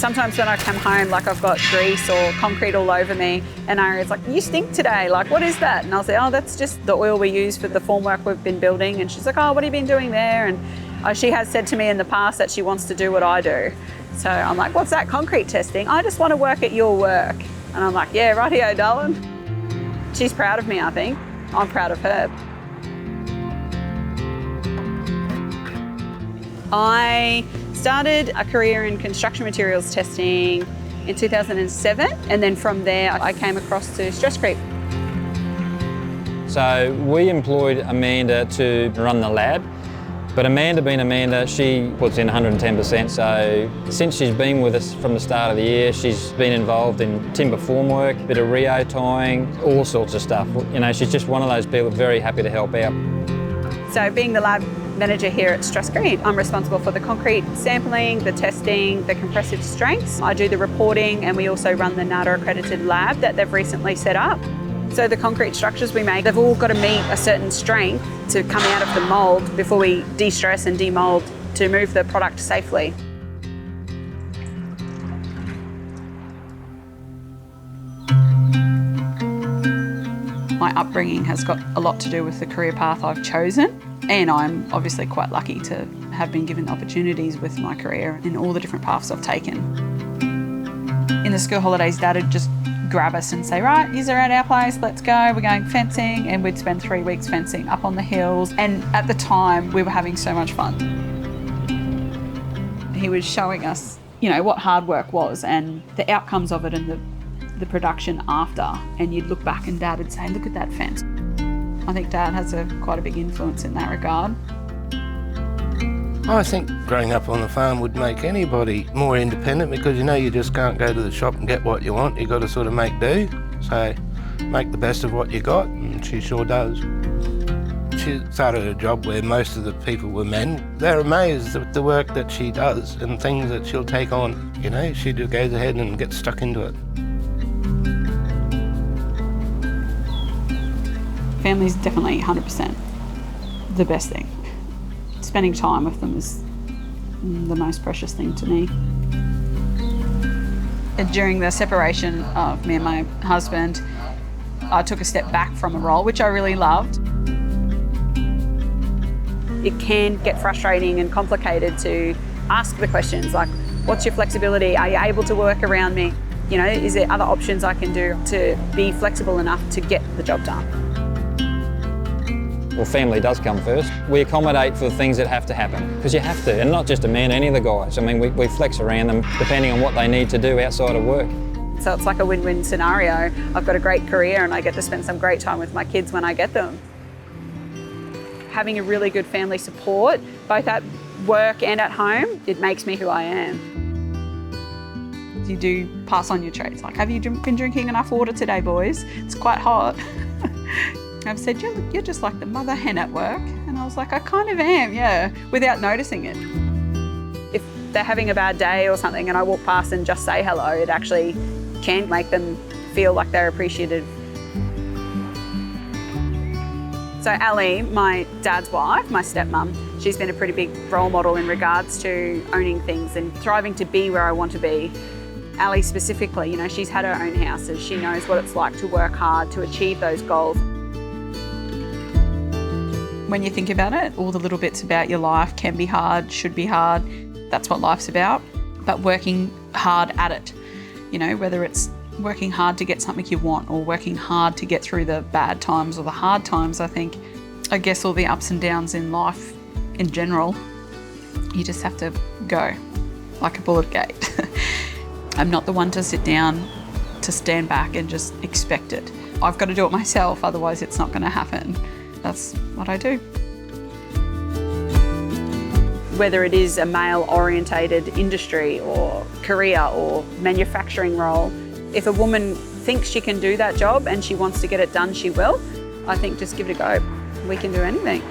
Sometimes when I come home, like I've got grease or concrete all over me, and Aria's like, you stink today, like what is that? And I'll say, oh, that's just the oil we use for the formwork we've been building. And she's like, oh, what have you been doing there? And she has said to me in the past that she wants to do what I do. So I'm like, what's that concrete testing? I just want to work at your work. And I'm like, yeah, rightio, darling. She's proud of me, I think. I'm proud of her. I started a career in construction materials testing in 2007, and then from there I came across to Stresscrete. So we employed Amanda to run the lab, but Amanda being Amanda, she puts in 110%. So since she's been with us from the start of the year, she's been involved in timber formwork, a bit of Rio tying, all sorts of stuff. You know, she's just one of those people very happy to help out. So being the lab manager here at Stresscrete, I'm responsible for the concrete sampling, the testing, the compressive strengths. I do the reporting, and we also run the NATA accredited lab that they've recently set up. So the concrete structures we make, they've all got to meet a certain strength to come out of the mould before we de-stress and demould to move the product safely. My upbringing has got a lot to do with the career path I've chosen, and I'm obviously quite lucky to have been given opportunities with my career in all the different paths I've taken. In the school holidays, Dad would just grab us and say, right, you're at our place, let's go, we're going fencing, and we'd spend 3 weeks fencing up on the hills, and at the time we were having so much fun. He was showing us, you know, what hard work was and the outcomes of it and the production after, and you'd look back and Dad would say, look at that fence. I think Dad has quite a big influence in that regard. I think growing up on the farm would make anybody more independent, because you know you just can't go to the shop and get what you want. You've got to sort of make do. So make the best of what you got, and she sure does. She started a job where most of the people were men. They're amazed at the work that she does and things that she'll take on. You know, she just goes ahead and gets stuck into it. Family's definitely 100% the best thing. Spending time with them is the most precious thing to me. During the separation of me and my husband, I took a step back from a role, which I really loved. It can get frustrating and complicated to ask the questions like, what's your flexibility? Are you able to work around me? You know, is there other options I can do to be flexible enough to get the job done? Well, family does come first. We accommodate for the things that have to happen, because you have to, and not just a man, any of the guys. I mean, we flex around them depending on what they need to do outside of work. So it's like a win-win scenario. I've got a great career and I get to spend some great time with my kids when I get them. Having a really good family support, both at work and at home, it makes me who I am. You do pass on your traits, like, have you been drinking enough water today, boys? It's quite hot. I've said, you're just like the mother hen at work. And I was like, I kind of am, yeah, without noticing it. If they're having a bad day or something and I walk past and just say hello, it actually can make them feel like they're appreciative. So Ali, my dad's wife, my stepmum, she's been a pretty big role model in regards to owning things and thriving to be where I want to be. Ali specifically, you know, she's had her own houses. She knows what it's like to work hard to achieve those goals. When you think about it, all the little bits about your life can be hard, should be hard. That's what life's about. But working hard at it, you know, whether it's working hard to get something you want or working hard to get through the bad times or the hard times, I guess all the ups and downs in life in general, you just have to go like a bullet gate. I'm not the one to sit down, to stand back and just expect it. I've got to do it myself, otherwise it's not going to happen. That's what I do. Whether it is a male-orientated industry or career or manufacturing role, if a woman thinks she can do that job and she wants to get it done, she will. I think just give it a go. We can do anything.